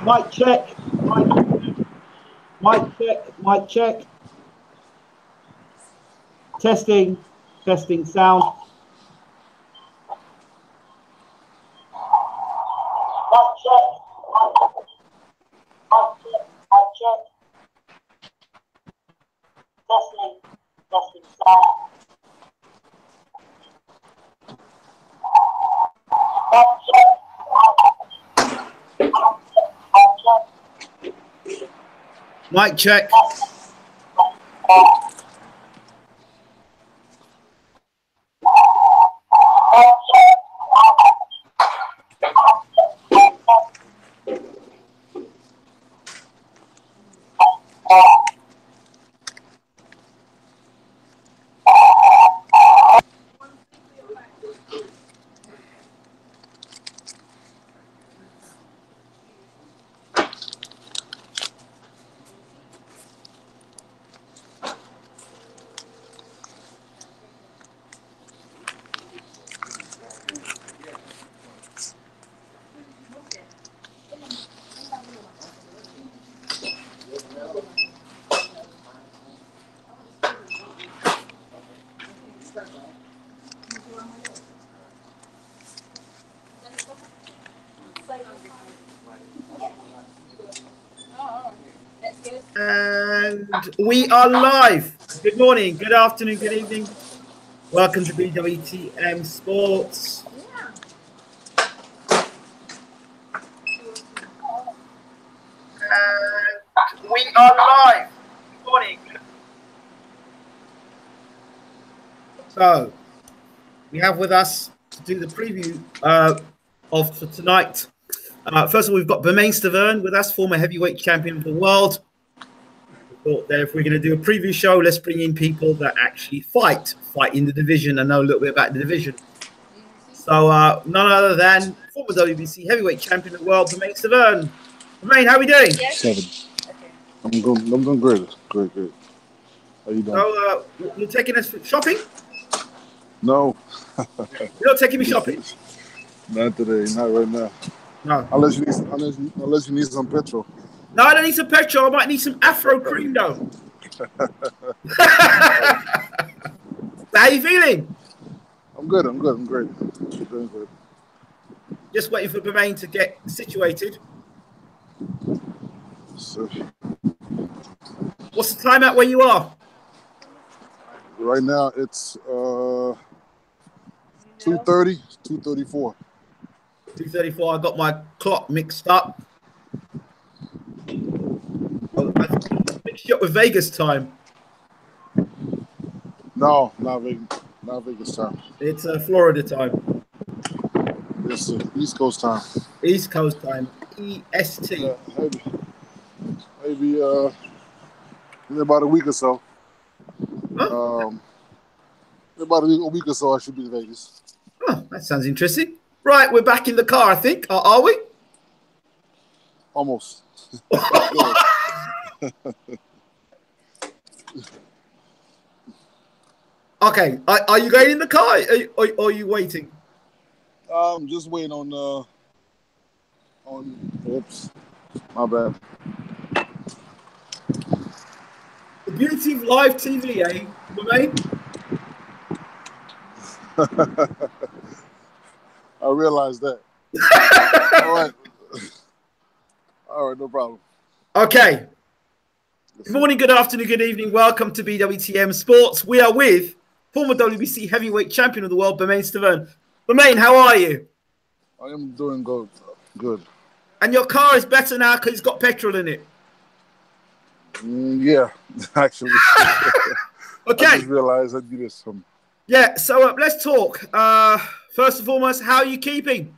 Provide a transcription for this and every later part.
Mic check. Mic check. Mic check. Testing. Testing sound. Mic check. Mic check. Mic check. Testing. Testing sound. Mic check. Mic check. And we are live. Good morning, good afternoon, good evening. Welcome to BWTM Sports. And we are live. Good morning. So, we have with us to do the preview of tonight. First of all, we've got BERMANE STIVERNE with us, former heavyweight champion of the world. We thought that if we're going to do a preview show, let's bring in people that actually fight in the division and know a little bit about the division. So none other than former WBC heavyweight champion of the world, BERMANE STIVERNE. BERMANE, how are we doing? Yes. 7. Okay. I'm doing great. Great. How you doing? So you're taking us shopping? No. You're not taking me shopping? Not today. Not right now. No. Unless you need some petrol. No, I don't need some petrol. I might need some Afro cream, though. How you feeling? I'm good. I'm great. I'm doing good. Just waiting for BERMANE to get situated. So, what's the time at where you are? Right now, it's 2:30, 2:34. 2:34. I got my clock mixed up. I mixed you up with Vegas time. No, not Vegas time. It's Florida time. It's East Coast time. East Coast time. EST. Yeah, maybe in about a week or so. Huh? In about a week or so, I should be in Vegas. Oh, that sounds interesting. Right, we're back in the car, I think. Are we? Almost. Okay. Are you going in the car or are you waiting? I'm just waiting on oops, my bad. The beauty of live TV, eh, BERMANE? I realized that. All right, no problem. Okay. Good morning, good afternoon, good evening. Welcome to BWTM Sports. We are with former WBC heavyweight champion of the world, BERMANE STIVERNE. BERMANE, how are you? I am doing good. Good. And your car is better now because it's got petrol in it. Yeah, actually. Okay. I just realized I do this. Yeah, so let's talk. First and foremost, how are you keeping?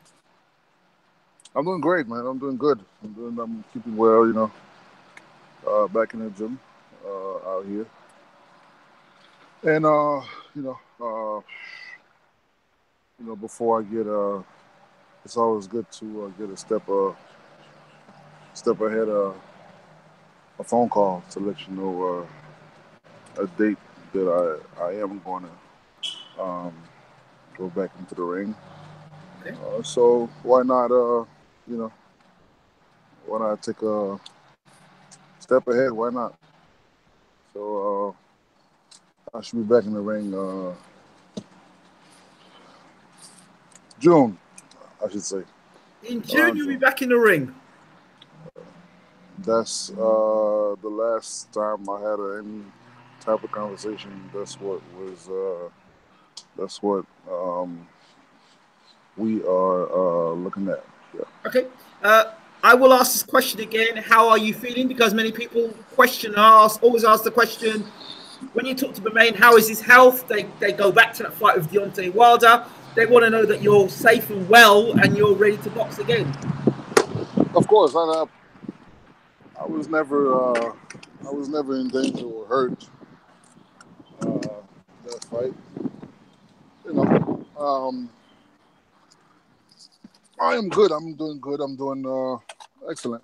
I'm doing great, man. I'm doing good. I'm keeping well, you know. Back in the gym, out here. And before I get it's always good to get a step ahead a phone call to let you know a date that I am going to go back into the ring. Okay. So why not why not take a step ahead? Why not? So I should be back in the ring June, I should say. In June, you'll be back in the ring. That's the last time I had any type of conversation. That's what we are looking at. Yeah. Okay. I will ask this question again. How are you feeling? Because many people always ask the question, when you talk to BERMANE, how is his health? They go back to that fight with Deontay Wilder. They want to know that you're safe and well and you're ready to box again. Of course, I was never in danger or hurt that fight. You know, I am good. I'm doing good. I'm doing excellent.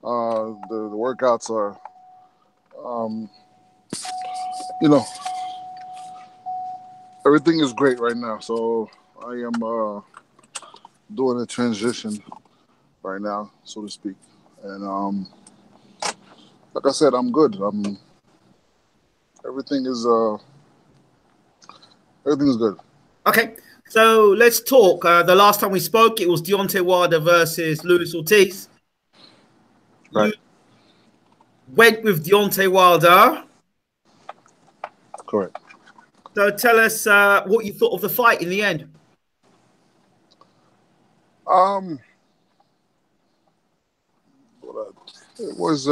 The workouts are, you know, everything is great right now. So I am doing a transition right now, so to speak. And like I said, I'm good. Everything is good. Okay, so let's talk. The last time we spoke, it was Deontay Wilder versus Luis Ortiz. Right. You went with Deontay Wilder. Correct. So tell us what you thought of the fight in the end. It was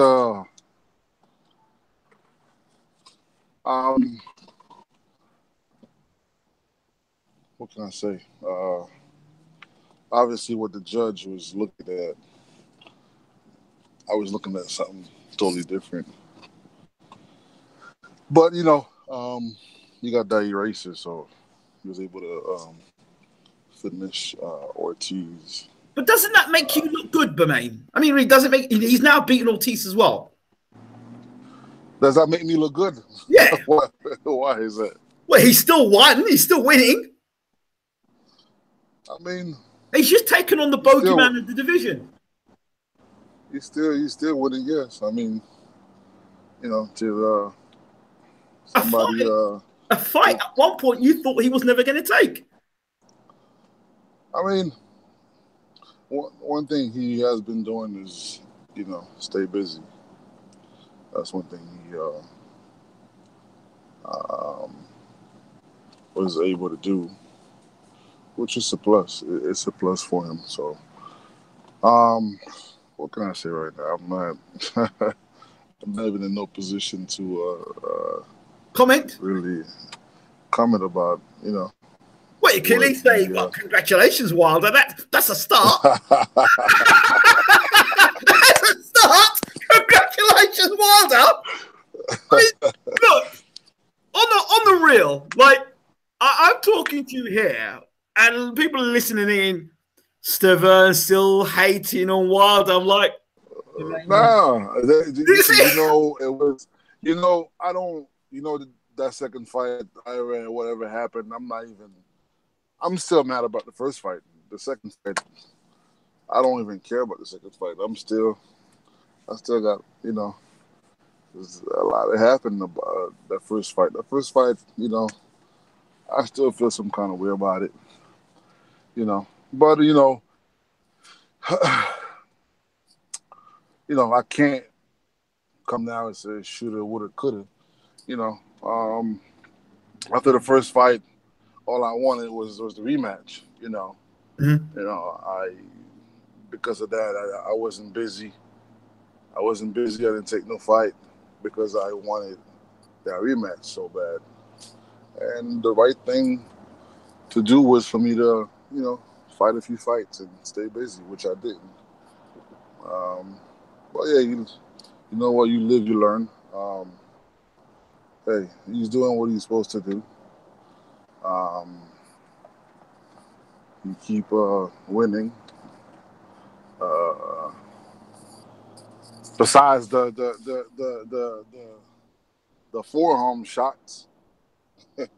what can I say? Obviously, what the judge was looking at, I was looking at something totally different. But you got that eraser, so he was able to finish Ortiz. But doesn't that make you look good, BERMANE? I mean, he's now beaten Ortiz as well. Does that make me look good? Yeah. Why is that? Well, he's still won. He's still winning. I mean, he's just taken on the bogeyman of the division. He's still winning. Yes, I mean, to somebody a fight at one point you thought he was never going to take. I mean, one thing he has been doing is stay busy. That's one thing he was able to do, which is a plus. It's a plus for him. So, what can I say right now? I'm not even in no position to comment. Really comment about Well, you can at least say, well, congratulations, Wilder. That's a start. That's a start. Congratulations, Wilder. I mean, look, on the real, like I'm talking to you here, and people are listening in. Stiverne still hating on Wilder. I'm like, nah. It was. I don't. That second fight, Iran, whatever happened. I'm still mad about the first fight. The second fight, I don't even care about the second fight. I still got, there's a lot that happened about that first fight. The first fight, I still feel some kind of way about it, But, I can't come now and say shoulda, woulda, coulda, After the first fight, all I wanted was the rematch, Mm-hmm. Because of that, I wasn't busy. I didn't take no fight because I wanted that rematch so bad. And the right thing to do was for me to, fight a few fights and stay busy, which I didn't. But yeah, you know what? You live, you learn. Hey, he's doing what he's supposed to do. You keep winning. Besides the forearm shots, but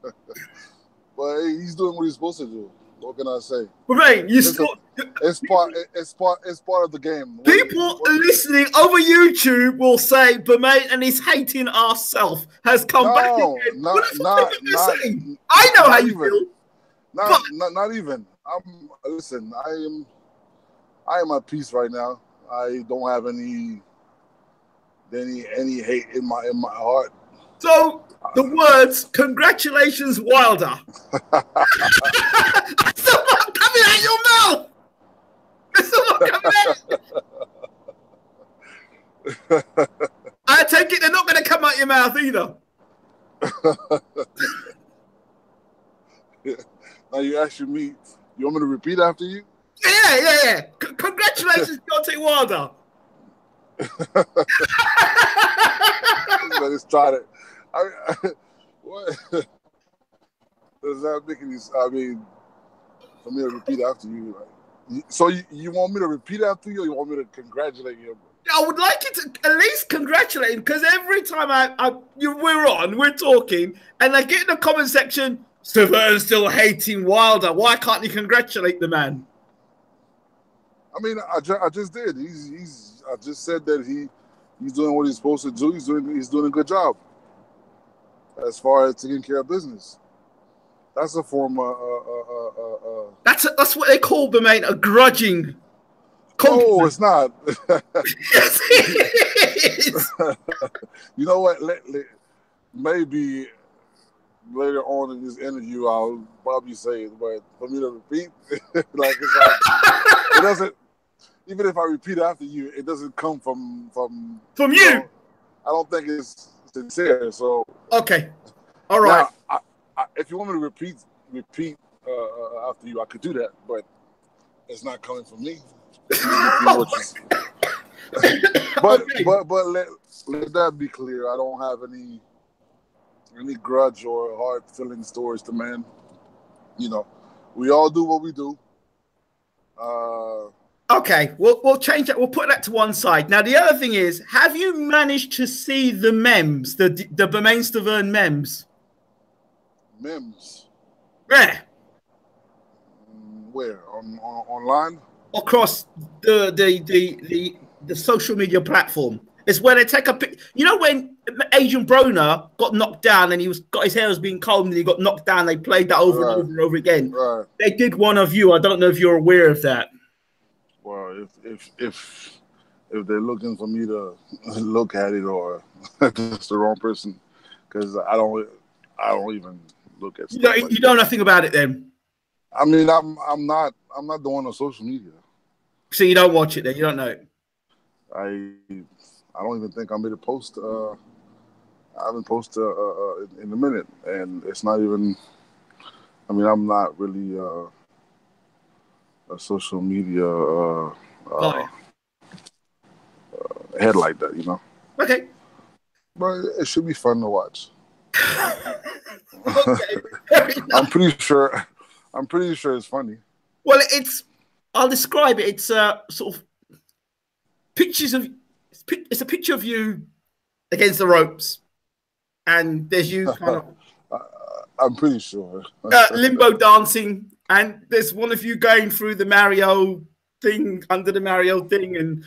hey, he's doing what he's supposed to do. What can I say? Bermane, you It's, still. it's part of the game. People listening over YouTube will say Bermane and his hating ass self has come back again. What the fuck are you saying? I know how you feel. Not even. Listen. I am at peace right now. I don't have any hate in my heart. So the words "Congratulations, Wilder" it's still not coming out your mouth. It's still not coming out. I take it they're not going to come out your mouth either. Now you asking me, you want me to repeat after you? Yeah. Congratulations, Deontay Wilder. It started. What does that make any? I mean, for me to repeat after you, like, so you want me to repeat after you, or you want me to congratulate you? I would like you to at least congratulate him, because every time we're talking, and I get in the comment section, Stiverne's still hating Wilder. Why can't you congratulate the man? I mean, I just did. I just said that he's doing what he's supposed to do. He's doing a good job as far as taking care of business. That's a form of that's what they call, Bermane, a grudging compliment. No, it's not. Yes, it is. You know what? Maybe later on in this interview, I'll probably say it, but for me to repeat, it's like it doesn't. Even if I repeat after you, it doesn't come from you. Know, I don't think it's sincere. So okay, all right. Now, if you want me to repeat after you, I could do that, but it's not coming from me. But let that be clear. I don't have any grudge or hard feelings towards the man. You know, we all do what we do. Okay, we'll change that. We'll put that to one side. Now, the other thing is, have you managed to see the memes, the BERMANE STIVERNE memes? Memes? Yeah. Where? Online? Across the social media platform. It's where they take a pic. You know when Adrian Broner got knocked down and got his hair was being combed and he got knocked down. They played that over and over again. Right. They did one of you. I don't know if you're aware of that. Well, if they're looking for me to look at it, or it's the wrong person, because I don't even look at stuff. You don't know nothing about it then. I mean, I'm not the one on social media. So you don't watch it then? You don't know it? I don't even think I made a post. I haven't posted in a minute, and it's not even. I mean, I'm not really a social media head like that, you know. Okay. But it should be fun to watch. Okay. I'm pretty sure it's funny. Well, I'll describe it. It's sort of pictures of. It's a picture of you against the ropes, and there's you kind of. I'm pretty sure. Limbo dancing, and there's one of you going through the Mario thing, under the Mario thing, and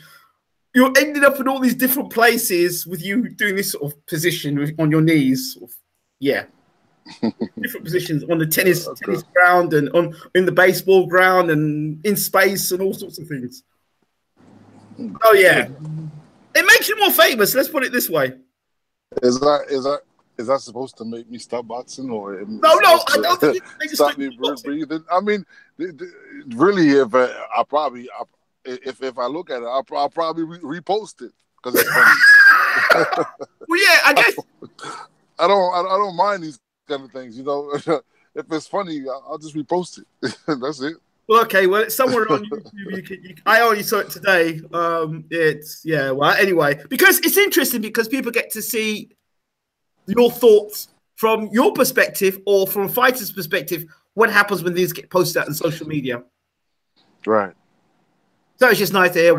you're ending up in all these different places with you doing this sort of position on your knees. Sort of, yeah. Different positions on the tennis ground and in the baseball ground and in space and all sorts of things. Oh yeah. It makes you more famous, let's put it this way. Is that supposed to make me stop boxing, or no? I don't think it makes stop me breathing. I mean, really, if I look at it, I'll probably repost it because it's funny. Well, yeah, I guess I don't mind these kind of things, you know. If it's funny, I'll just repost it. That's it. Well, okay. Well, it's somewhere on YouTube. I only saw it today. Well, anyway, because it's interesting because people get to see your thoughts from your perspective or from a fighter's perspective. What happens when these get posted out on social media? Right. So it's just nice to hear.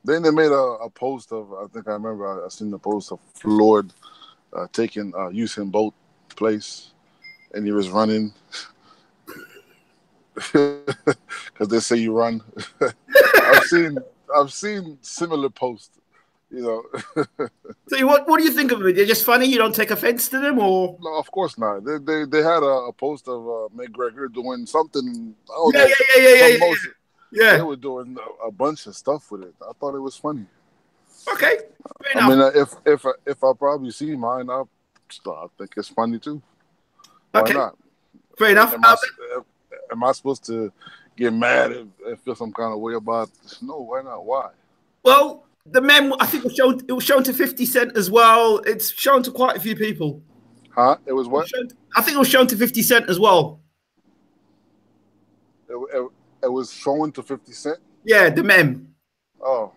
Then they made a post of. I think I remember I seen the post of Floyd taking Usain Bolt place, and he was running. because they say you run. I've seen similar posts. You know. So what do you think of it? They're just funny. You don't take offense to them, or No, of course not. They had a post of McGregor doing something. I don't yeah, know, yeah, yeah, yeah, some yeah, motion. yeah. They were doing a bunch of stuff with it. I thought it was funny. Okay, fair I enough. mean, if I probably see mine, I think it's funny too. Why Okay, not? fair enough. Am I supposed to get mad and feel some kind of way about it? No, why not? Why? Well, the mem I think was shown. It was shown to 50 Cent as well. It's shown to quite a few people. Huh? It was what? I think it was shown to 50 Cent as well. It was shown to 50 Cent? Yeah, the mem. Oh,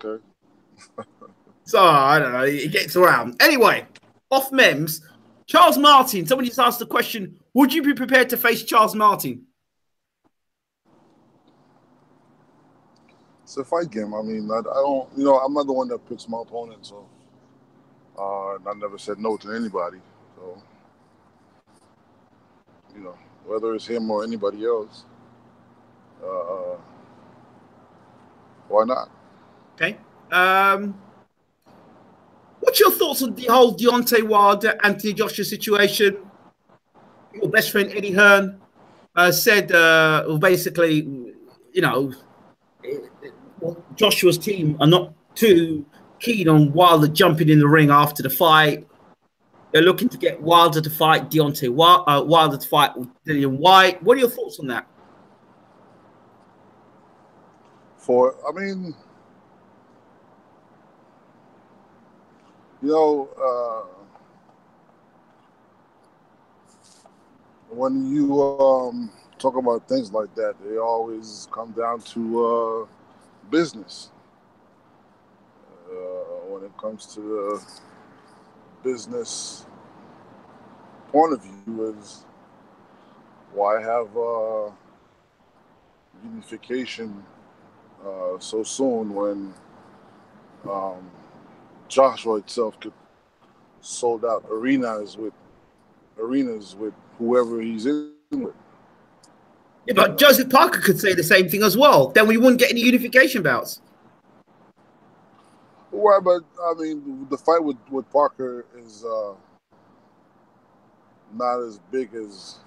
okay. So I don't know. It gets around. Anyway, off mems. Charles Martin. Somebody just asked the question: would you be prepared to face Charles Martin? It's a fight game. I mean, I don't, you know, I'm not the one that picks my opponent, so I never said no to anybody. So, you know, whether it's him or anybody else, uh, why not? Okay. What's your thoughts on the whole Deontay Wilder, Anthony Joshua situation? Your best friend Eddie Hearn said, basically, you know, Joshua's team are not too keen on Wilder jumping in the ring after the fight. They're looking to get Wilder to fight Deontay Wilder to fight with Dillian White. What are your thoughts on that? I mean, you know, when you talk about things like that, they always come down to business. When it comes to the business point of view, is why have unification so soon when Joshua itself could sold out arenas with whoever he's in with. Yeah, but Joseph Parker could say the same thing as well. Then we wouldn't get any unification bouts. Well, but I mean, the fight with Parker is not as big as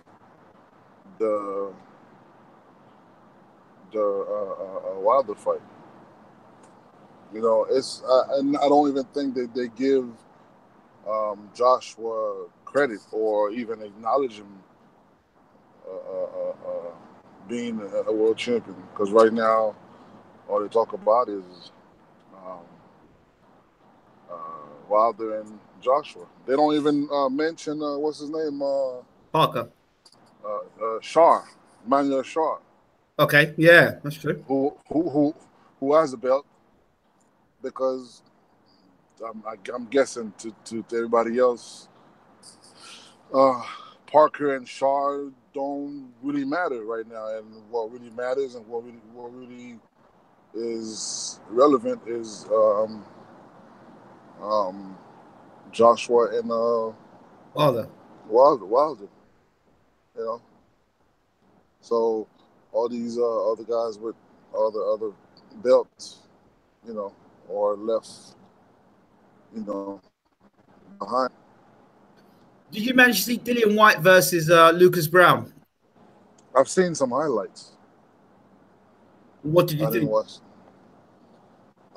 the Wilder fight. You know, it's and I don't even think that they give Joshua credit or even acknowledge him being a world champion, because right now all they talk about is um, Wilder and Joshua. They don't even mention what's his name, Parker. Shar, Manuel Shar. Okay, yeah, that's true. Who has the belt? Because I'm guessing to everybody else, Parker and Shar don't really matter right now, and what really matters and what really is relevant is Joshua and Wilder. You know, so all these other guys with all the other belts, you know, are left, you know, behind. Did you manage to see Dillian White versus Lucas Brown? I've seen some highlights. What did you I didn't think? watch.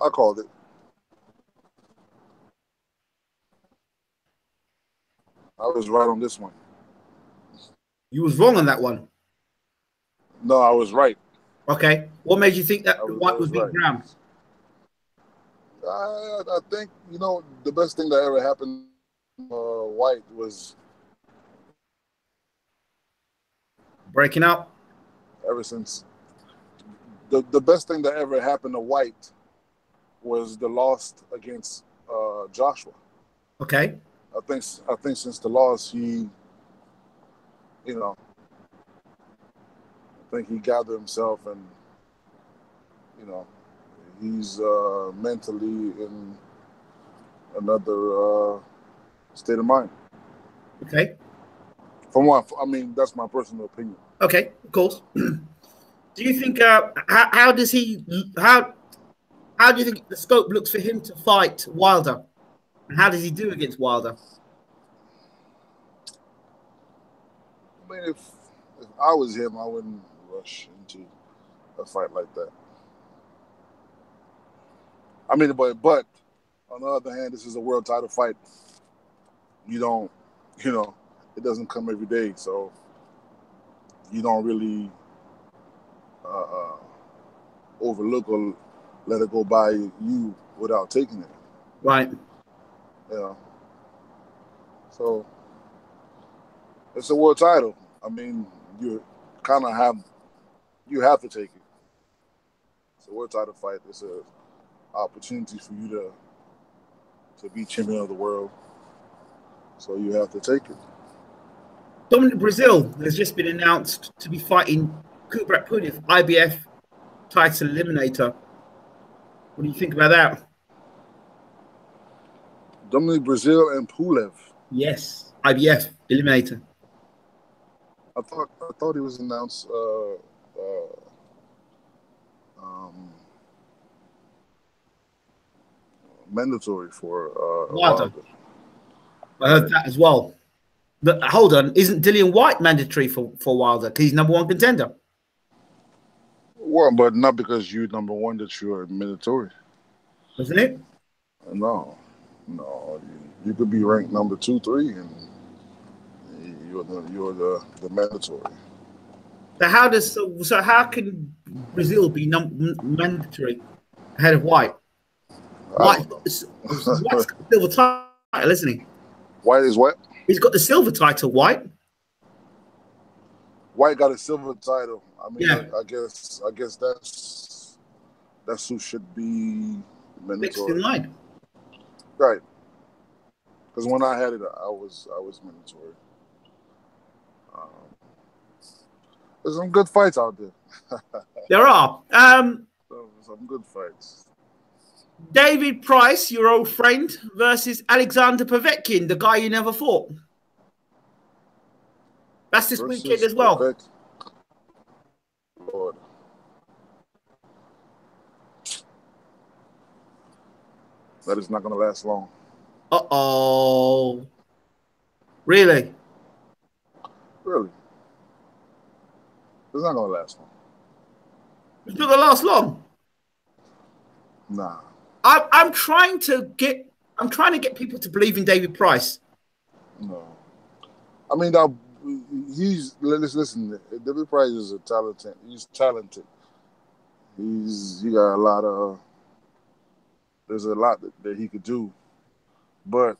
I called it. I was right on this one. You was wrong on that one. No, I was right. Okay. What made you think that White was would beat right. Brown? I think, you know, the best thing that ever happened White was Breaking up. ever since the best thing that ever happened to White was the loss against Joshua. Okay. I think since the loss, he, you know, I think he gathered himself, and you know, he's mentally in another state of mind. Okay. From what I mean, that's my personal opinion. Okay, of course. Do you think how does he how do you think the scope looks for him to fight Wilder? And how does he do against Wilder? I mean, if I was him, I wouldn't rush into a fight like that. I mean, but on the other hand, this is a world title fight. You don't, you know, it doesn't come every day, so you don't really uh, uh, overlook or let it go by you without taking it. Right. You know, so it's a world title. I mean, you kind of have to take it. It's a world title fight. It's an opportunity for you to be champion of the world. So you have to take it. Dominic Brazil has just been announced to be fighting Kubrat Pulev, IBF title eliminator. What do you think about that? Dominic Brazil and Pulev. Yes, IBF eliminator. I thought he was announced mandatory for Wilder. I heard that as well. But hold on, isn't Dillian White mandatory for Wilder? Because he's #1 contender. Well, but not because you're #1 that you're mandatory. Isn't it? No. You could be ranked number 2, 3, and you're the mandatory. So how can Brazil be mandatory ahead of White? White's got the silver title, isn't he? White is what? He's got the silver title, White. White got a silver title. I mean, yeah. I guess that's who should be mandatory. Next in line. Right. Because when I had it, I was mandatory. There's some good fights out there. There are. Some good fights. David Price, your old friend, versus Alexander Povetkin, the guy you never fought. That's this weekend as well. Lord. That is not going to last long. Uh-oh. Really? Really? It's not going to last long. It's not going to last long? Nah. I'm trying to get people to believe in David Price. No. I mean, listen, David Price is a talented. He's talented. He got a lot of. There's a lot that he could do, but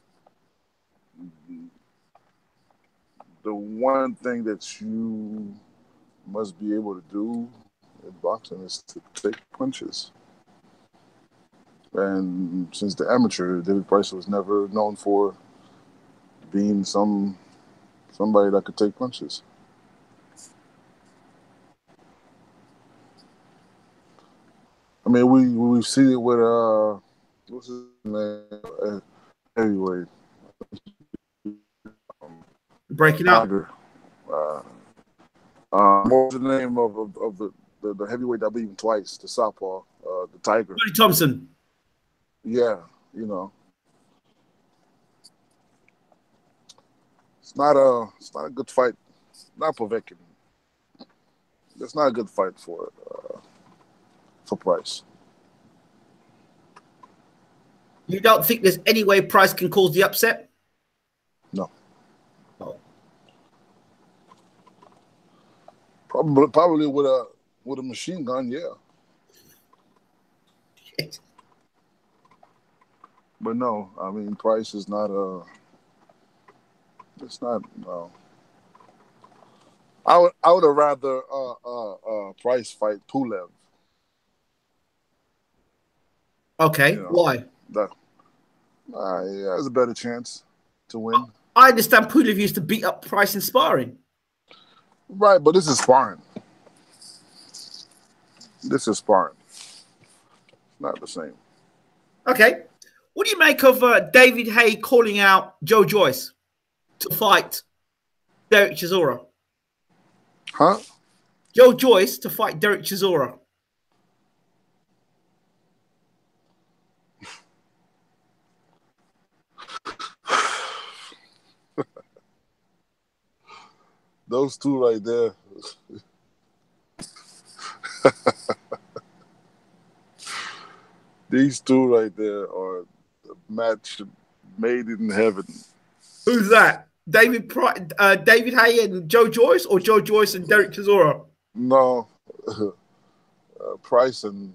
the one thing that you must be able to do in boxing is to take punches. And since the amateur, David Price was never known for being somebody that could take punches. I mean, we've seen it with what's his name, heavyweight, breaking up. What was the name of the heavyweight that beat him twice, the southpaw, the Tiger? Buddy Thompson. Yeah, you know, it's not a good fight. Not Povetkin. It's not a good fight for Price. You don't think there's any way Price can cause the upset? No. Oh. Probably with a machine gun, yeah. Shit. But no, I mean, Price is not a. It's not. No. I would have rather Price fight Pulev. Okay, you know, why? He has a better chance to win. I understand Pulev used to beat up Price in sparring. Right, but this is sparring. This is sparring. Not the same. Okay. What do you make of David Haye calling out Joe Joyce to fight Derek Chisora? Huh? Joe Joyce to fight Derek Chisora. Those two right there. These two right there are a match made in heaven. Who's that? David Haye and Joe Joyce, or Joe Joyce and Derek Chisora? No, Price and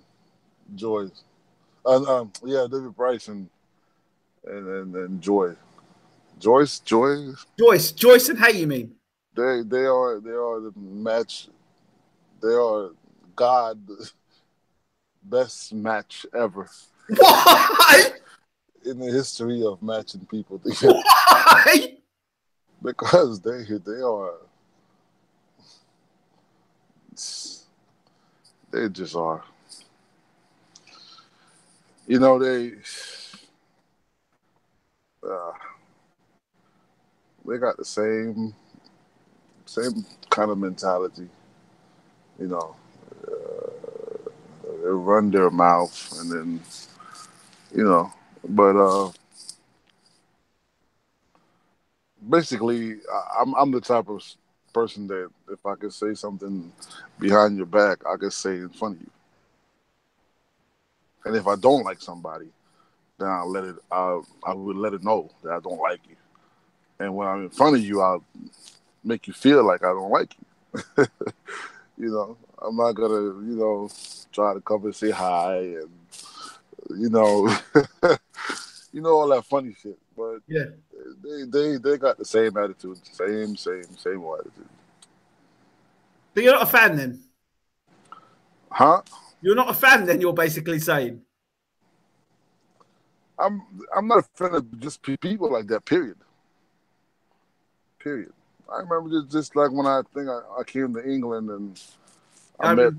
Joyce. Yeah, David Price and Joy. Joyce. Joyce and Haye, you mean? They are the match. They are God best match ever. Why? In the history of matching people together. Why? Because they are. They just are. You know, they got the same kind of mentality. You know, they run their mouth and then, you know, but basically, I'm the type of person that if I could say something behind your back, I could say in front of you. And if I don't like somebody, then I would let it know that I don't like you. And when I'm in front of you, I'll make you feel like I don't like you. You know, I'm not gonna, try to come and say hi and, you know all that funny shit. But Yeah. they got the same attitude, same attitude. So you're not a fan then? Huh? You're not a fan then, you're basically saying? I'm not a fan of just people like that. Period. I remember just like when I think I came to England and I met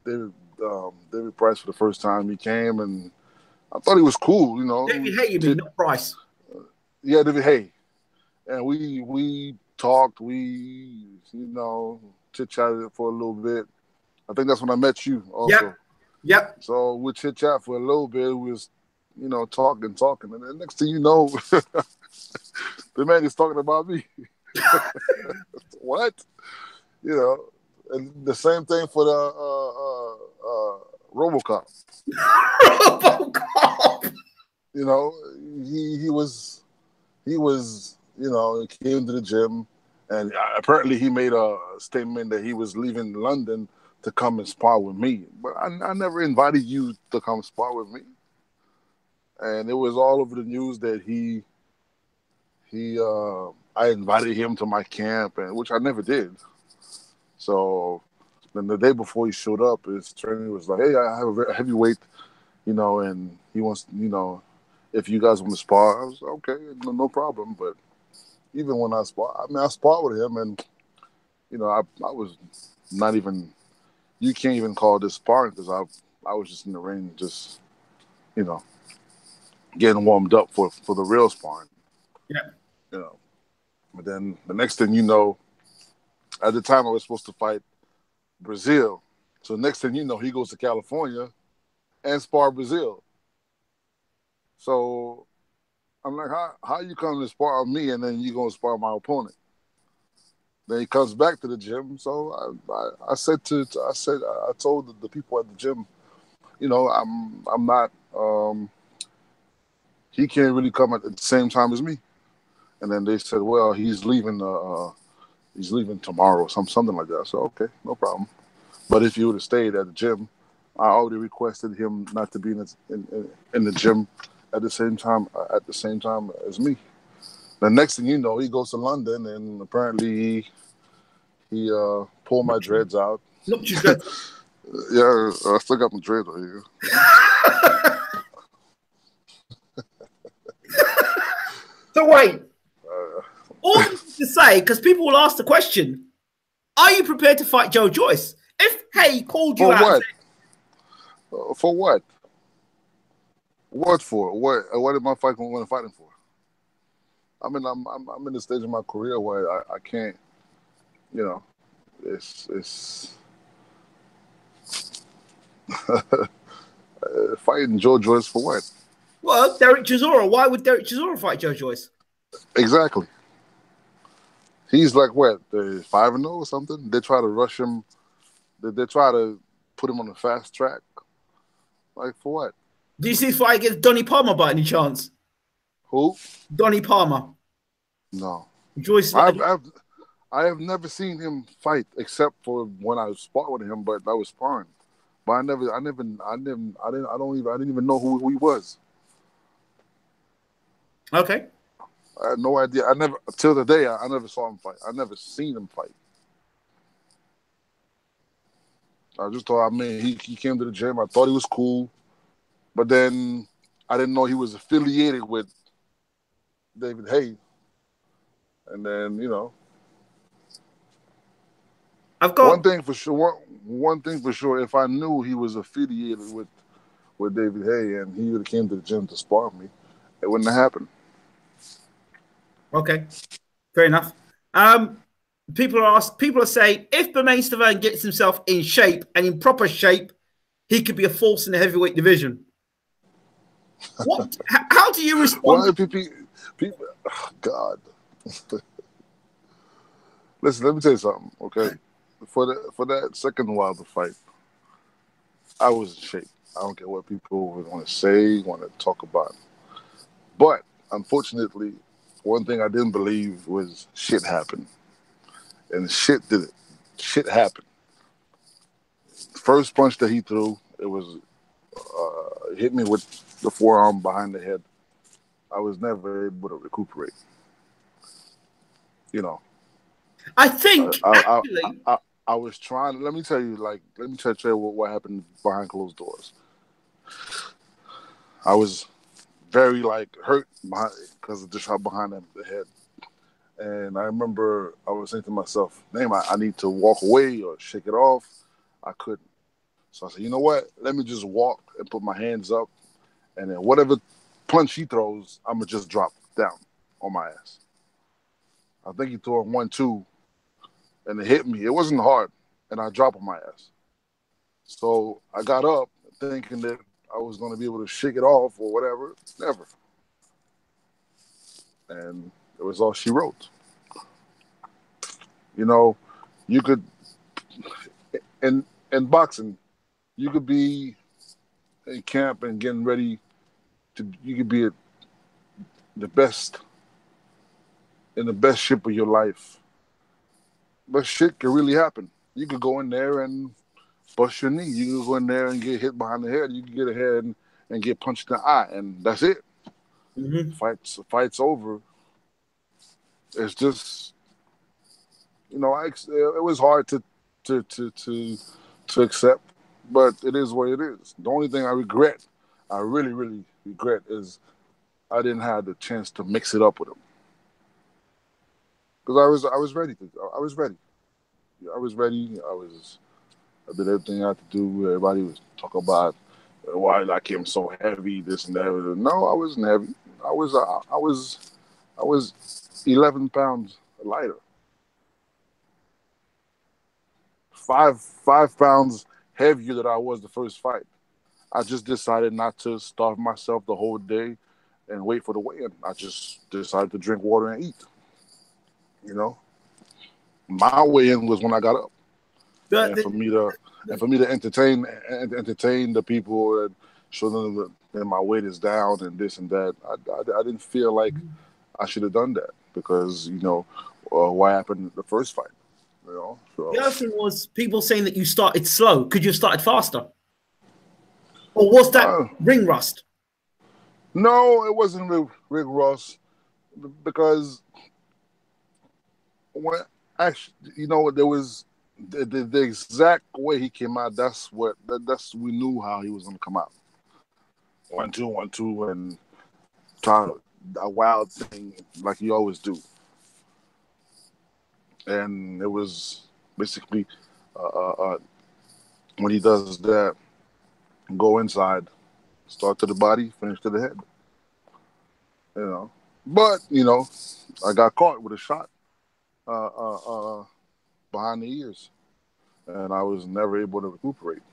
David Price for the first time. He came and I thought he was cool. David Haye, you mean, not Price? Yeah, David Haye. And we talked. We chit chatted for a little bit. I think that's when I met you also. Yep. So we chit chat for a little bit. We was talking, and then next thing you know, the man is talking about me. What? And the same thing for the RoboCop. RoboCop. He was he came to the gym, and apparently he made a statement that he was leaving London to come and spar with me. But I never invited you to come spar with me. And it was all over the news that I invited him to my camp, and which I never did. So then the day before he showed up, his trainer was like, "Hey, I have a heavyweight, and he wants, if you guys want to spar." I was okay, no problem. But even when I spar, I sparred with him, and I was not even. You can't even call this sparring because I was just in the ring, just getting warmed up for the real sparring. Yeah. But then the next thing you know, at the time I was supposed to fight Brazil. So next thing you know, he goes to California and spar Brazil. So I'm like, how you come to spar me and then you gonna spar my opponent? Then he comes back to the gym. So I told the people at the gym, I'm not. He can't really come at the same time as me. And then they said, well, he's leaving tomorrow, something like that. So okay, no problem. But if you would have stayed at the gym, I already requested him not to be in the gym at the same time as me. The next thing you know, he goes to London and apparently he pulled my dreads out. Looked you dreads. Yeah, I still got my dreads right here. So wait. All this to say, because people will ask the question, are you prepared to fight Joe Joyce? If Haye called you for out. What? For what? What for? What am I fighting for? I mean, I'm in the stage of my career where I can't You know, it's fighting Joyce for what? Well, Derek Chisora. Why would Derek Chisora fight Joe Joyce? Exactly. He's like what, 5-0 or something. They try to rush him. They try to put him on the fast track. Like for what? Do you see his fight against Donny Palmer by any chance? Who? Donny Palmer. No. Joyce. I have never seen him fight except for when I sparred with him, but I was sparring. But I didn't even know who he was. Okay. I had no idea. I never, till the day, I never saw him fight. I never seen him fight. I just thought, I mean, he came to the gym. I thought he was cool, but then I didn't know he was affiliated with David Haye. And then, you know, I've got one thing for sure. One thing for sure. If I knew he was affiliated with David Haye and he would have came to the gym to spar with me, it wouldn't have happened. Okay, fair enough. People are saying if BERMANE STIVERNE gets himself in shape and in proper shape, he could be a force in the heavyweight division. What? How do you respond? Well, people, oh God. Listen, let me tell you something, okay? For that second Wilder fight, I was in shape. I don't care what people want to say, want to talk about. But unfortunately, one thing I didn't believe was shit happened. And shit did it. Shit happened. First punch that he threw, it was hit me with the forearm behind the head. I was never able to recuperate. You know, I think actually, I was trying. Let me tell you what happened behind closed doors. I was very hurt because of the shot behind the head. And I remember I was saying to myself, "Damn, I need to walk away or shake it off." I couldn't. So I said, "You know what? Let me just walk and put my hands up, and then whatever punch he throws, I'm gonna just drop down on my ass." I think he threw a 1-2, and it hit me. It wasn't hard, and I dropped on my ass. So I got up thinking that I was going to be able to shake it off or whatever. Never. And it was all she wrote. You know, you could, in boxing, you could be in camp and getting ready you could be the best, in the best shape of your life. But shit could really happen. You could go in there and bust your knee. You can go in there and get hit behind the head. You can get a head and get punched in the eye, and that's it. mm-hmm. Fight's over. It's just, it was hard to accept, but it is what it is. The only thing I really really regret, is I didn't have the chance to mix it up with him, because I was ready. I was ready. I was ready. I did everything I had to do. Everybody was talking about why I came so heavy, this and that. No, I wasn't heavy. I was 11 pounds lighter. 5 pounds heavier than I was the first fight. I just decided not to starve myself the whole day and wait for the weigh-in. I just decided to drink water and eat. You know, my weigh-in was when I got up, and for me to entertain the people and show them that my weight is down and this and that. I didn't feel like I should have done that, because what happened the first fight. So. The other thing was people saying that you started slow. Could you have started faster? Or was that ring rust? No, it wasn't ring rust, because when actually, there was the exact way he came out. That's we knew how he was going to come out. 1-2, 1-2, and try a wild thing like he always do. And it was basically when he does that, go inside, start to the body, finish to the head. But I got caught with a shot. behind the ears, and I was never able to recuperate.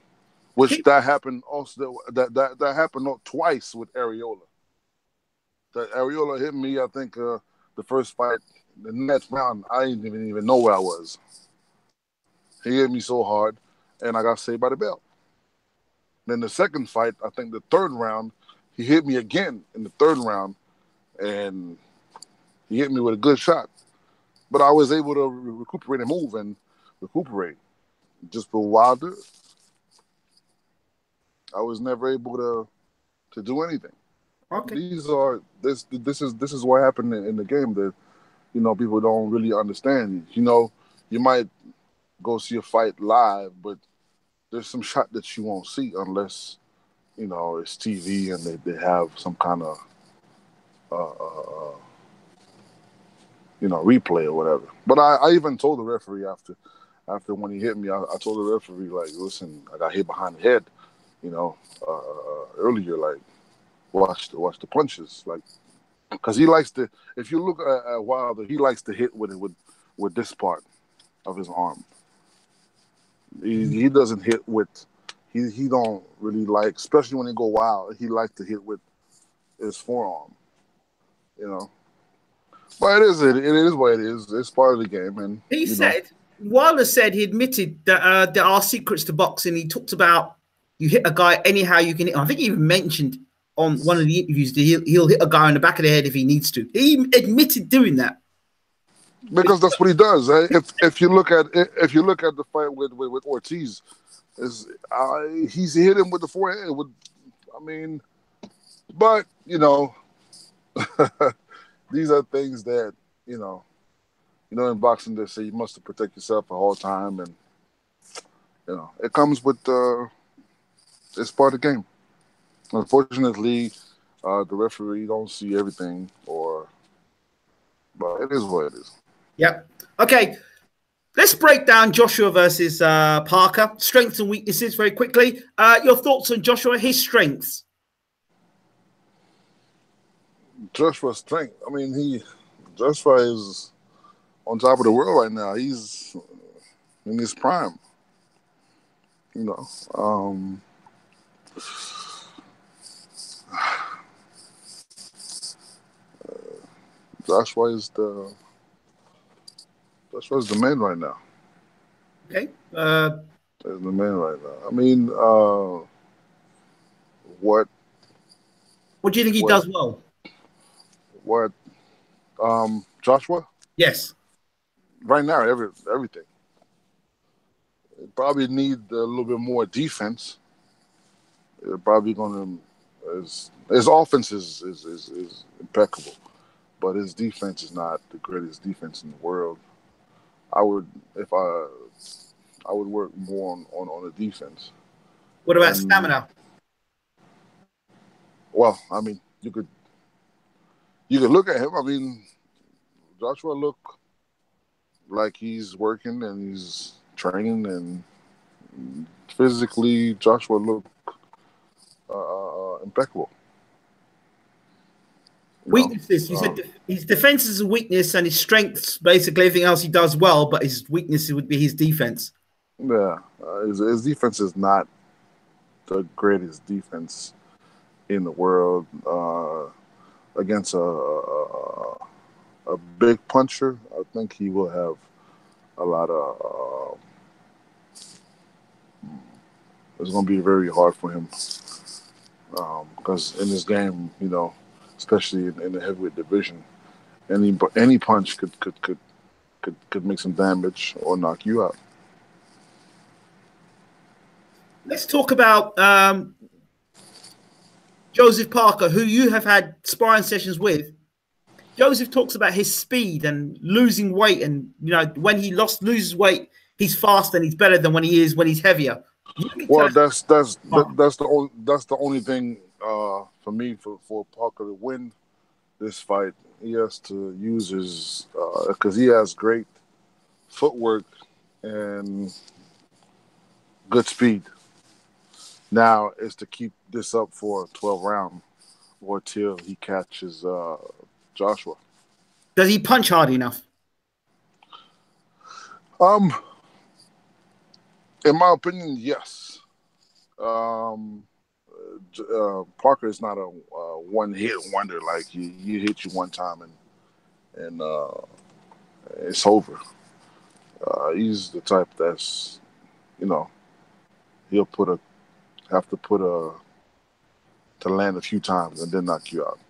Which that happened also. That happened twice with Areola. That Areola hit me. I think the first fight, the next round, I didn't even know where I was. He hit me so hard, and I got saved by the bell. Then the second fight, I think the third round, he hit me again in the third round, and he hit me with a good shot. But I was able to recuperate and move and recuperate. Just for Wilder, I was never able to do anything. Okay. This is what happened in the game that people don't really understand. You might go see a fight live, but there's some shot that you won't see unless it's TV and they have some kind of replay or whatever. But I even told the referee after when he hit me, I told the referee, like, listen, I got hit behind the head, earlier, like, watch the punches, like, because he likes to. If you look at Wilder, he likes to hit with this part of his arm. He doesn't hit with. He don't really like, especially when he go wild. He likes to hit with his forearm, But it is what it is. It's part of the game, and Wilder said he admitted that there are secrets to boxing. He talked about you hit a guy anyhow you can hit. I think he even mentioned on one of the interviews that he'll hit a guy on the back of the head if he needs to. He admitted doing that because that's what he does. If you look at the fight with Ortiz, he's hit him with the forehand. But these are things that in boxing they say you must protect yourself at all time, and it comes with it's part of the game. Unfortunately, the referee don't see everything, but it is what it is. Yep. Okay. Let's break down Joshua versus Parker. Strengths and weaknesses very quickly. Your thoughts on Joshua, his strengths? Joshua's strength. Joshua is on top of the world right now. He's in his prime. Joshua's the man right now. Okay. Is the man right now. What do you think he does well? What Joshua? Yes. Right now, everything. It probably need a little bit more defense. They're probably going to. His offense is impeccable, but his defense is not the greatest defense in the world. I would work more on the defense. What about stamina? Well, you could look at him. Joshua look like he's working and he's training, and physically Joshua look impeccable. Weaknesses. You said his defense is a weakness, and his strengths, basically everything else he does well, but his weakness would be his defense. Yeah, his defense is not the greatest defense in the world. Against a big puncher, I think he will have a lot of. It's going to be very hard for him because in this game, especially in the heavyweight division, any punch could make some damage or knock you out. Let's talk about Joseph Parker, who you have had sparring sessions with. Joseph talks about his speed and losing weight, and when he loses weight, he's fast and he's better than when he's heavier. Well, that's the only thing for me for Parker to win this fight. He has to use his because he has great footwork and good speed. Now is to keep this up for 12 rounds or till he catches Joshua. Does he punch hard enough? In my opinion, yes. Parker is not a one-hit wonder. Like he hit you one time and it's over. He's the type that's, you know, he'll have to put a to land a few times and then knock you out.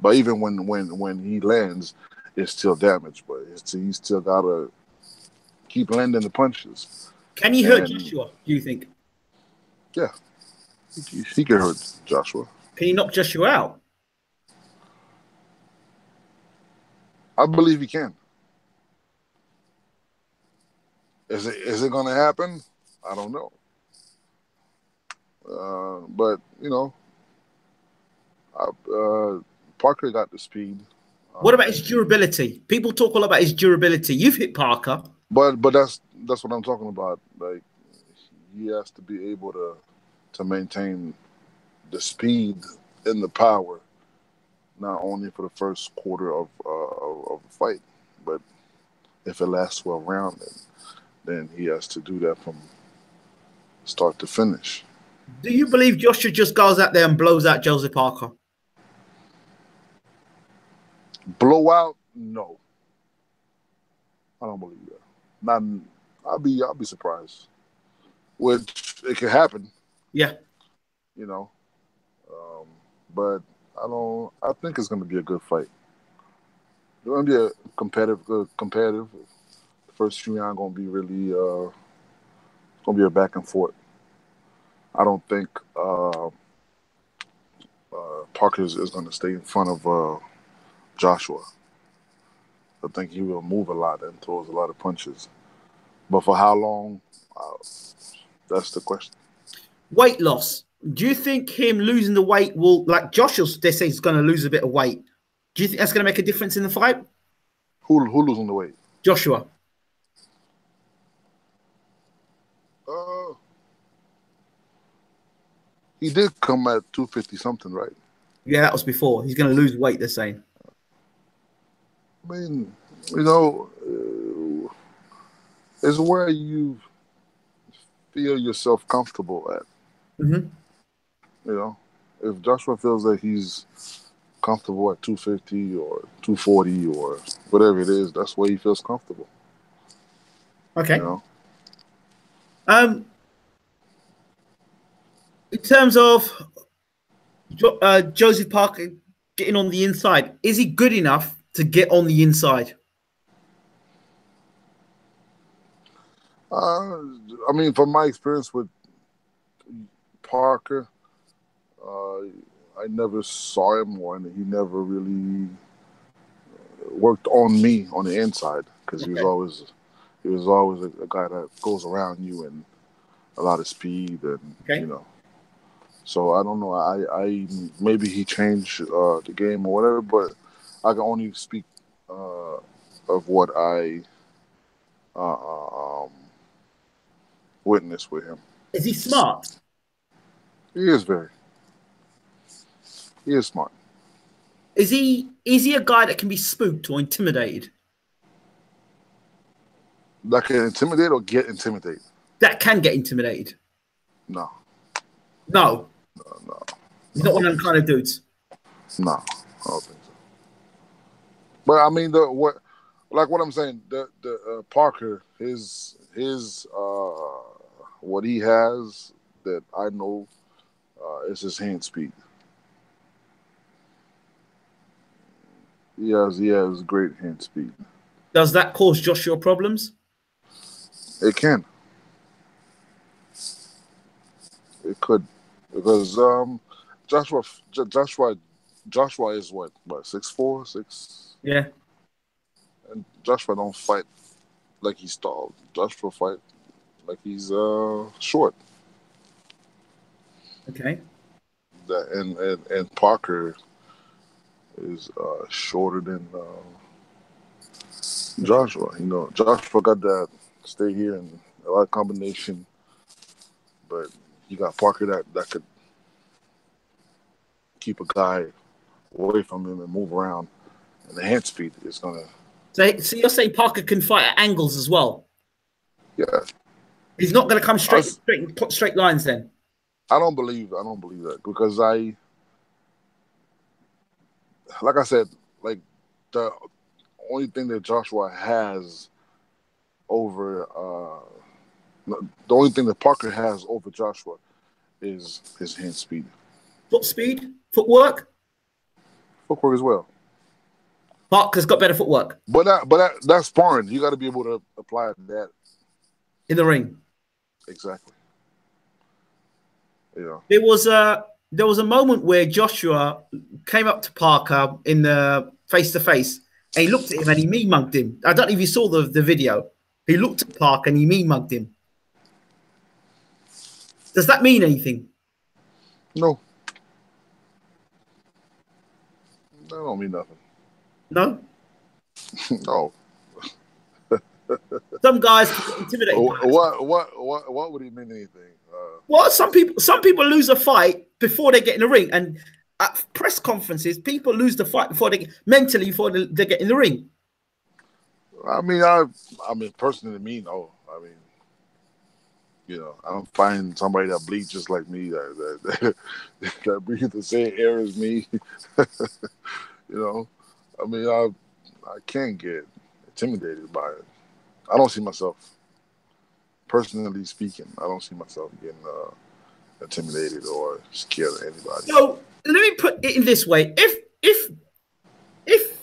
But even when he lands, it's still damage. But he's still gotta keep landing the punches. Can he hurt Joshua, do you think? Yeah, he can hurt Joshua. Can he knock Joshua out? I believe he can. Is it going to happen? I don't know. But you know, Parker got the speed. What about his durability? People talk all about his durability. You've hit Parker, but that's what I'm talking about. Like he has to be able to maintain the speed and the power, not only for the first quarter of the fight, but if it lasts 12 rounds, then he has to do that from start to finish. Do you believe Joshua just goes out there and blows out Joseph Parker? Blowout? No, I don't believe that. Not. I'll be surprised. Which it could happen. Yeah. You know, but I don't. I think it's going to be a good fight. It's going to be a competitive. The first few rounds going to be really. It's going to be a back and forth. I don't think Parker is going to stay in front of Joshua. I think he will move a lot and throws a lot of punches. But for how long? That's the question. Weight loss. Do you think him losing the weight will, like Joshua, they say he's going to lose a bit of weight. Do you think that's going to make a difference in the fight? Who losing the weight? Joshua. He did come at 250 something, right? Yeah, that was before. He's going to lose weight, they're saying. I mean, you know, it's where you feel yourself comfortable at. Mm-hmm. You know, if Joshua feels that he's comfortable at 250 or 240 or whatever it is, that's where he feels comfortable. Okay. You know? In terms of Joseph Parker getting on the inside, is he good enough to get on the inside? I mean, from my experience with Parker, I never saw him or he never really worked on me on the inside because he was always a guy that goes around you and a lot of speed and you know. So I don't know. I maybe he changed the game or whatever, but I can only speak of what I witnessed with him. Is he smart? He is very. He is smart. Is he a guy that can be spooked or intimidated? That can intimidate or get intimidated? That can get intimidated. No. No. He's not one of them kind of dudes. No, I don't think so. But I mean, what I'm saying, the Parker, his what he has that I know is his hand speed. He has great hand speed. Does that cause Joshua problems? It can. It could, because Joshua is what 6'4", 6. Yeah. And Joshua don't fight like he's tall. Joshua fight like he's short. Okay. And Parker is shorter than Joshua. You know, Joshua got that stay here and a lot of combination, but you got Parker that could keep a guy away from him and move around, and the hand speed is gonna. So you're saying Parker can fight at angles as well? Yeah. He's not going to come straight lines then. I don't believe that because like I said, like the only thing that Joshua has over the only thing that Parker has over Joshua is his hand speed. Foot speed, footwork as well. Parker's got better footwork. But that's sparring. You got to be able to apply that in the ring. Exactly. Yeah. There was a moment where Joshua came up to Parker in the face-to-face, and he looked at him and he mean-mugged him. I don't know if you saw the video. He looked at Parker and he mean-mugged him. Does that mean anything? No. That don't mean nothing. No? No. Some guys intimidate. What would it mean anything? Well, some people lose a fight before they get in the ring, and at press conferences, people lose the fight before they get in the ring. I mean, personally, me, no. I mean, I don't find somebody that bleeds just like me that breathes the same air as me. I mean, I can't get intimidated by it. I don't see myself, personally speaking, I don't see myself getting intimidated or scared of anybody. So let me put it in this way: if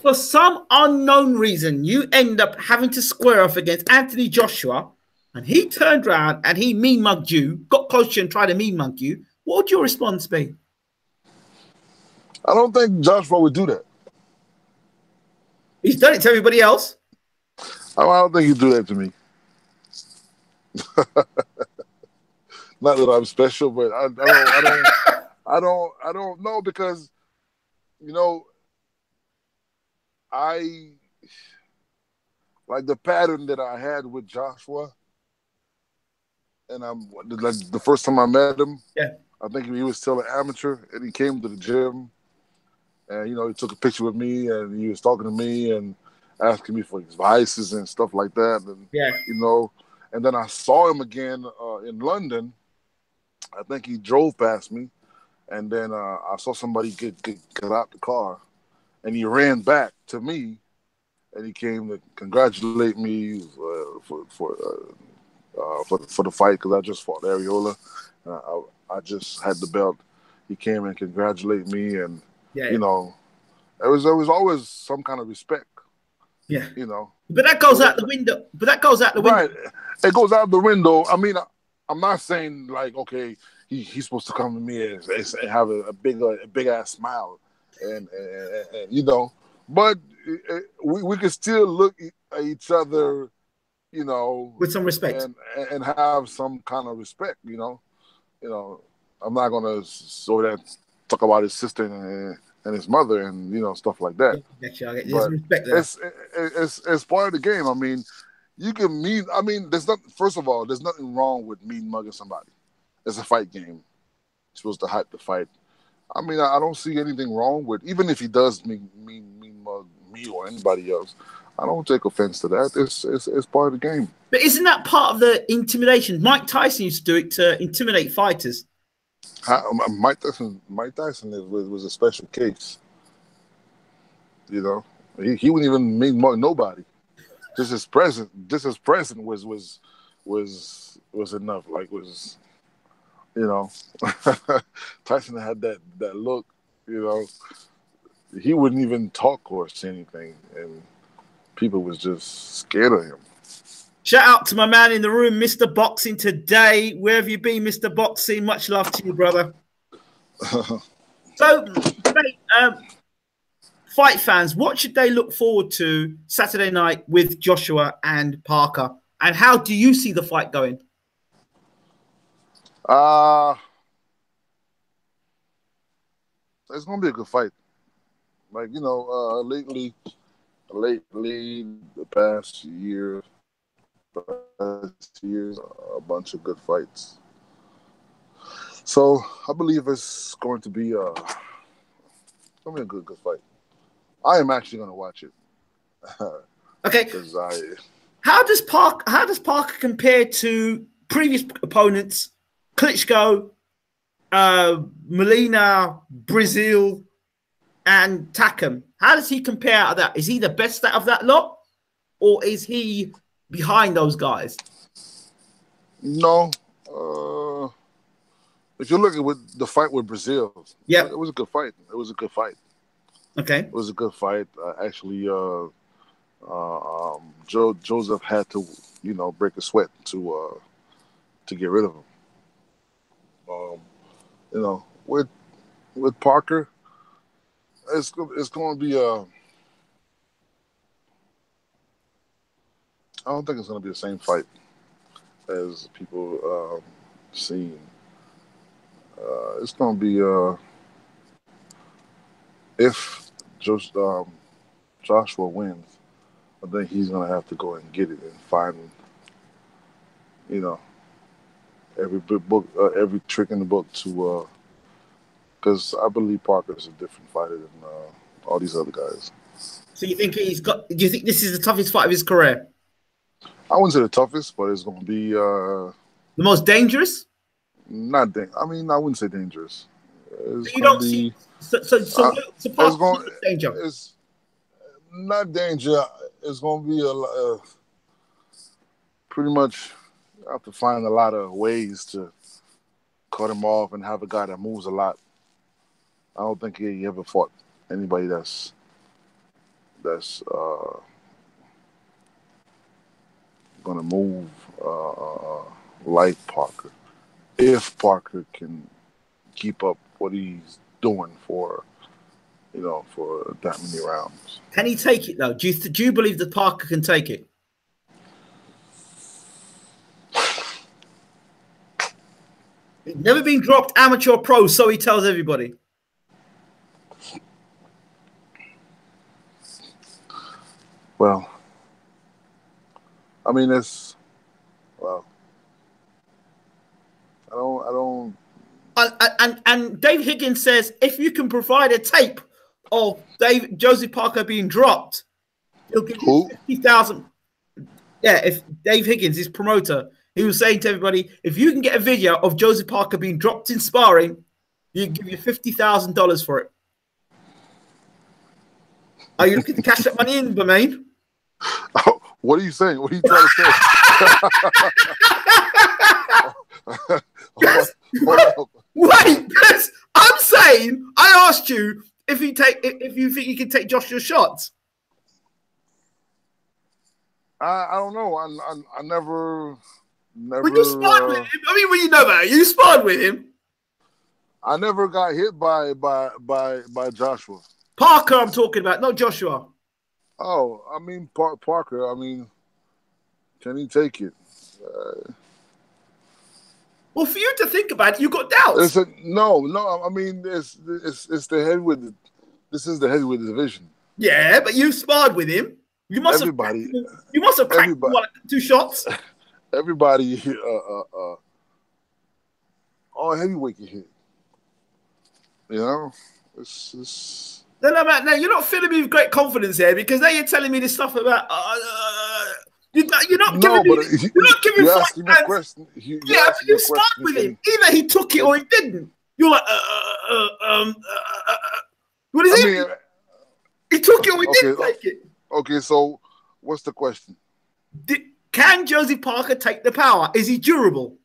for some unknown reason you end up having to square off against Anthony Joshua, and he turned around and he mean mugged you, got close to you and tried to mean mug you, what would your response be? I don't think Joshua would do that. He's done it to everybody else. I don't think he'd do that to me. Not that I'm special, but I don't know because, I like the pattern that I had with Joshua, and I'm like the first time I met him. Yeah, I think he was still an amateur, and he came to the gym, and he took a picture with me, and he was talking to me and asking me for advices and stuff like that, and yeah, and then I saw him again in London. I think he drove past me, and then I saw somebody get out the car, and he ran back to me, and he came to congratulate me for the fight because I just fought Areola, and I just had the belt. He came and congratulated me, and there was always some kind of respect. Yeah, but that goes out the window. Right, it goes out the window. I mean, I'm not saying like, okay, he's supposed to come to me and have a big ass smile, and but we can still look at each other, with some respect and have some kind of respect. I'm not gonna talk about his sister and his mother and stuff like that. There's respect there. It's part of the game. I mean, you can mean. I mean, first of all, there's nothing wrong with mean mugging somebody. It's a fight game. You're supposed to hype the fight. I mean, I don't see anything wrong with, even if he does mean mug me or anybody else. I don't take offense to that. It's part of the game. But isn't that part of the intimidation? Mike Tyson used to do it to intimidate fighters. Mike Tyson was a special case. He wouldn't even mean mug nobody. Just his presence was enough. Like Tyson had that look. He wouldn't even talk or say anything, and people was just scared of him. Shout out to my man in the room, Mr. Boxing today. Where have you been, Mr. Boxing? Much love to you, brother. So, fight fans, what should they look forward to Saturday night with Joshua and Parker? And how do you see the fight going? It's gonna be a good fight. Like lately, the past years, a bunch of good fights. So I believe it's going to be a good fight. I am actually going to watch it. Okay. How does Parker compare to previous opponents, Klitschko, Molina, Brazil, and Takam. How does he compare out of that? Is he the best out of that lot, or is he behind those guys? No. If you look at the fight with Brazil, yeah, it was a good fight. It was a good fight. Okay. It was a good fight. Actually, Joseph had to, break a sweat to get rid of him. With Parker, it's going to be I don't think it's going to be the same fight as people seen. It's going to be if Joshua wins, I think he's going to have to go and get it and find, every book, every trick in the book to, because I believe Parker is a different fighter than all these other guys. So you think do you think this is the toughest fight of his career? I wouldn't say the toughest, but it's going to be the most dangerous. I wouldn't say dangerous. You don't see. So danger. It's not danger. It's going to be pretty much. You have to find a lot of ways to cut him off and have a guy that moves a lot. I don't think he ever fought anybody that's going to move like Parker. If Parker can keep up what he's doing for that many rounds. Can he take it though? Do you believe that Parker can take it? He's never been dropped, amateur or pro, so he tells everybody. Well, I don't. And Dave Higgins says if you can provide a tape of Joseph Parker being dropped, he'll give you 50,000. Yeah, if Dave Higgins, his promoter, he was saying to everybody, if you can get a video of Joseph Parker being dropped in sparring, he'll give you $50,000 for it. Are you looking to cash that money in, BERMANE? Oh, what are you saying? What are you trying to say? Wait, I'm saying I asked you if you think you can take Joshua's shots. I don't know. I never. When you sparred with him, when you know that you sparred with him. I never got hit by Joshua. Parker, I'm talking about, not Joshua. Oh, Parker. Can he take it? Well, for you to think about it, you got doubts. No. It's the heavyweight. This is the heavyweight division. Yeah, but you sparred with him. You must have cracked 2 shots. Everybody, all heavyweight can hit. It's. No, you're not filling me with great confidence here because now you're telling me this stuff about. You're not giving me asking me a question. You sparred with him. Either he took it or he didn't. You're like, what is it? He took it or he didn't take it. Okay, so what's the question? Can Joseph Parker take the power? Is he durable?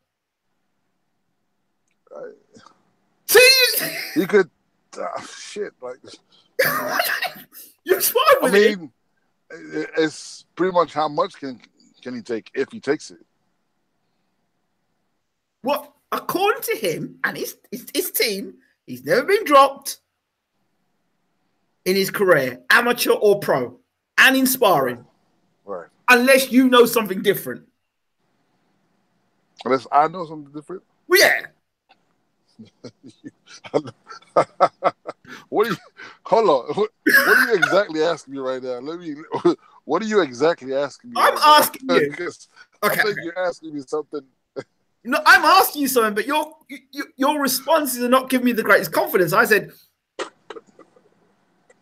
He could. You sparred with him. It's pretty much how much can he take if he takes it. Well, according to him and his team, he's never been dropped in his career, amateur or pro, and in sparring. Right. Unless you know something different. Unless I know something different? Well, yeah. Hold on. What are you exactly asking me right now? What are you exactly asking me? I'm asking you. I think you're asking me something. No, I'm asking you something, but your responses are not giving me the greatest confidence. I said,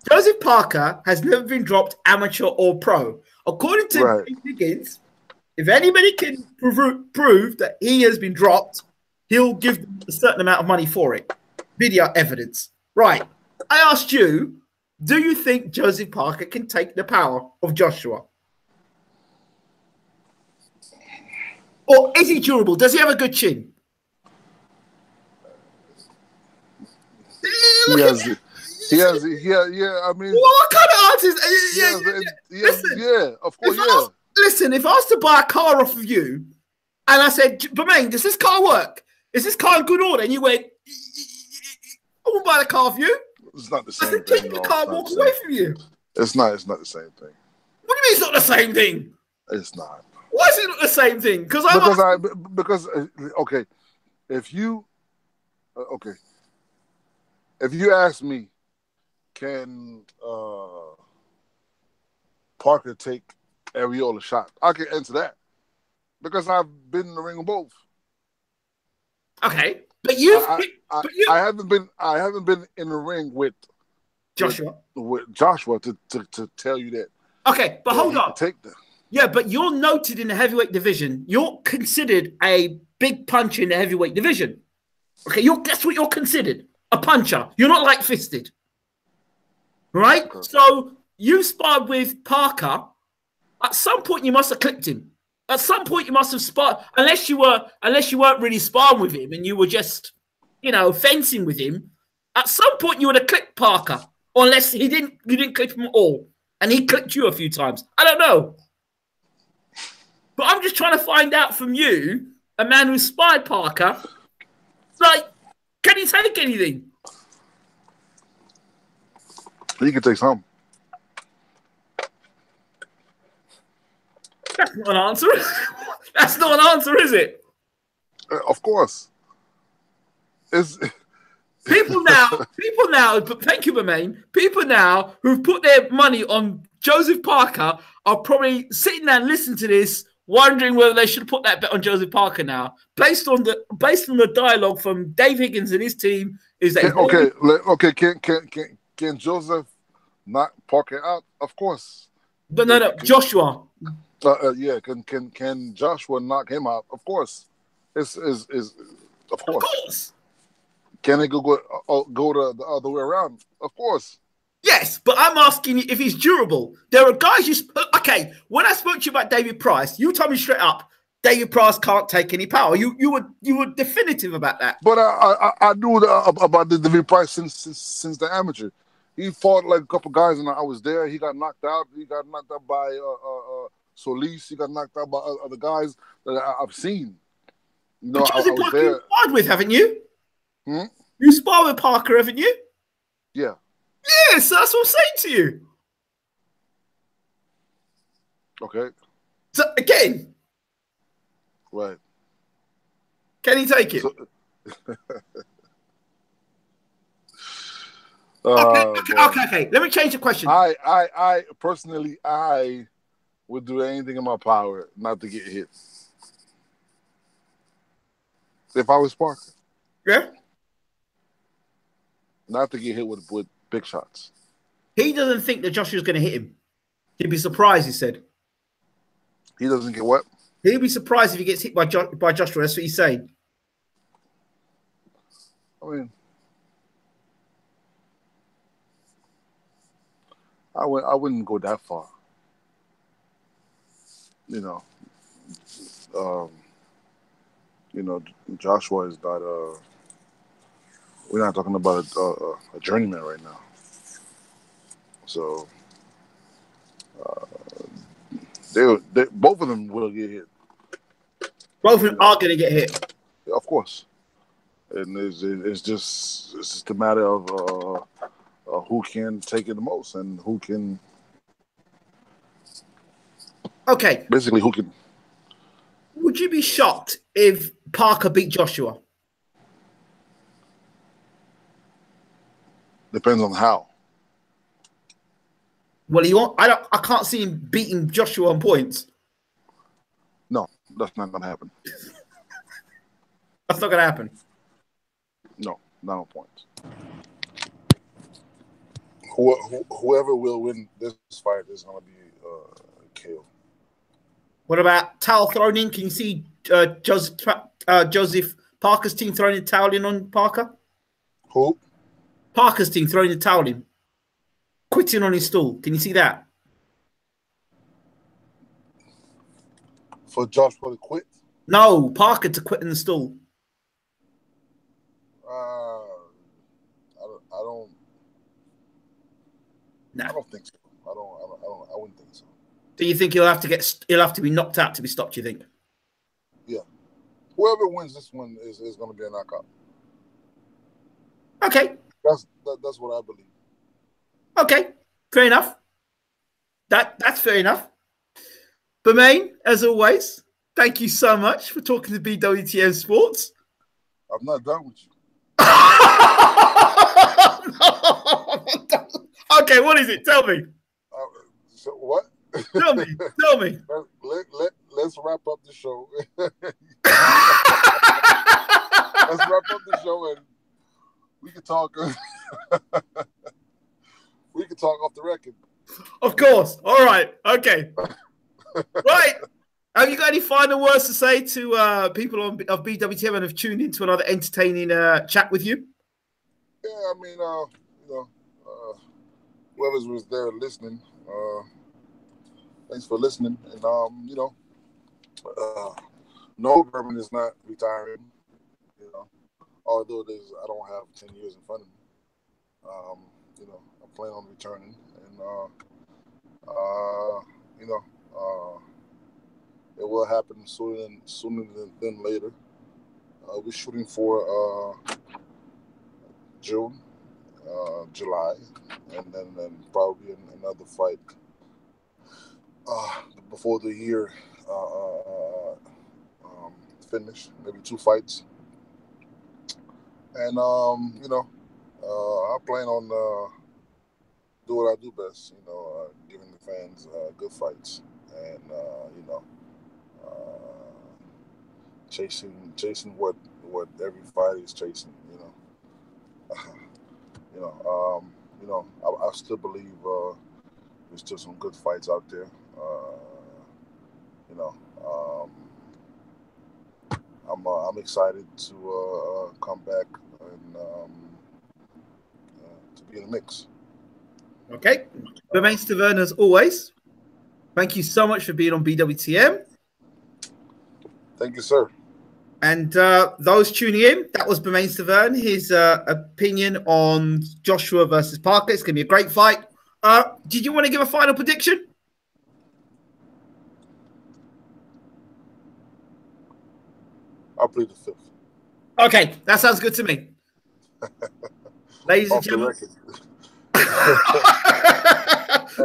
Joseph Parker has never been dropped amateur or pro. According to Higgins, If anybody can prove that he has been dropped, he'll give a certain amount of money for it. Video evidence. Right. I asked you, do you think Joseph Parker can take the power of Joshua? Or is he durable? Does he have a good chin? Yeah. I mean, what kind of answers? Yeah, of course, yeah. Listen, if I was to buy a car off of you, and I said, Bermaine, does this car work? Is this car in good order? And you went, I won't buy the car off you. It's not the same thing. thing. Take the car and walk away from you. It's not the same thing. What do you mean it's not the same thing? It's not. Why is it not the same thing? Because okay, if you ask me, can Parker take Areola shot? I can answer that because I've been in the ring with both. Okay, but I haven't been in the ring with Joshua. With Joshua to tell you that. Okay, but hold on. Take that. Yeah, but you're noted in the heavyweight division. You're considered a big puncher in the heavyweight division. Okay, that's what you're considered, a puncher. You're not light fisted, right? Okay. So you sparred with Parker. At some point, you must have clipped him. At some point, you must have sparred, unless you weren't really sparring with him and you were just, fencing with him. At some point, you would have clipped Parker, unless you didn't clip him at all, and he clipped you a few times. I don't know, but I'm just trying to find out from you, a man who sparred Parker, like, can he take anything? He can take some. That's not an answer. That's not an answer, is it? Of course. People now, but thank you, Bermaine. People now who've put their money on Joseph Parker are probably sitting there and listening to this, wondering whether they should put that bet on Joseph Parker now, based on the dialogue from Dave Higgins and his team. Is that can Joseph knock Parker out? Of course. But no, Joshua. Yeah, can Joshua knock him out? Of course. Of course. Can it go the other way around? Of course. Yes, but I'm asking you if he's durable. There are guys okay. When I spoke to you about David Price, you told me straight up, David Price can't take any power. You were definitive about that. But I knew about the David Price since the amateur. He fought like a couple guys, and I was there. He got knocked out. He got knocked out by Solis. He got knocked out by other guys that I've seen. I was there. You sparred with, haven't you? Hmm? You sparred with Parker, haven't you? Yeah. Yes, that's what I'm saying to you. Okay. So again, right? Can he take it? Okay. Let me change the question. I personally, I would do anything in my power not to get hit. If I was Parker. Yeah. Not to get hit with big shots. He doesn't think that Joshua's going to hit him. He'd be surprised, he said. He doesn't get what? He'd be surprised if he gets hit by Joshua. That's what he's saying. I mean, I wouldn't go that far. Joshua is not we're not talking about a journeyman right now. So they both of them will get hit. Both of them are going to get hit. Of course. And it's just a matter of who can take it the most and who can. Okay. Basically, who can. Would you be shocked if Parker beat Joshua? Depends on how. Well, I can't see him beating Joshua on points. No, that's not going to happen. That's not going to happen. No, not on points. Whoever will win this fight is going to be KO. What about towel thrown in? Can you see Joseph Parker's team throwing the towel in on Parker? Who? Parker's team throwing the towel in. Quitting on his stool. Can you see that? For Joshua to quit? No, Parker to quit in the stool. I don't think so. I wouldn't think so. Do you think he'll have to be knocked out to be stopped, you think? Yeah. Whoever wins this one is going to be a knockout. Okay. That's what I believe. Okay. Fair enough. That's fair enough. BERMANE, as always, thank you so much for talking to BWTM Sports. I'm not done with you. Okay, what is it? Tell me. So what? Tell me. Let's wrap up the show. Let's wrap up the show and we can talk. We can talk off the record. Of course. All right. Okay. Right. Have you got any final words to say to people of BWTM and have tuned into another entertaining chat with you? Yeah, I mean, whoever was there listening, thanks for listening. And no, BERMANE is not retiring. Although I don't have 10 years in front of me. I plan on returning, and it will happen sooner than later. We're shooting for June, July, and then probably another fight before the year finish. Maybe 2 fights, and I plan on do what I do best. Giving the fans good fights, and chasing what every fighter is chasing. I still believe there's still some good fights out there. I'm excited to come back and to be in the mix. Okay. BERMANE STIVERNE, as always, thank you so much for being on BWTM. Thank you, sir. And those tuning in, that was BERMANE STIVERNE, his opinion on Joshua versus Parker. It's going to be a great fight. Did you want to give a final prediction? I'll plead the 5th. Okay, that sounds good to me. Ladies and gentlemen.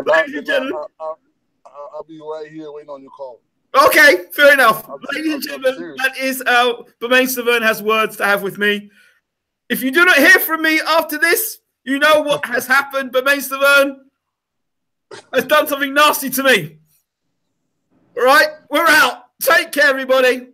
Ladies and gentlemen. I'll be right here waiting on your call. Okay, fair enough. Ladies and gentlemen, that is BERMANE STIVERNE has words to have with me. If you do not hear from me after this, you know what has happened. BERMANE STIVERNE has done something nasty to me. All right, we're out. Take care, everybody.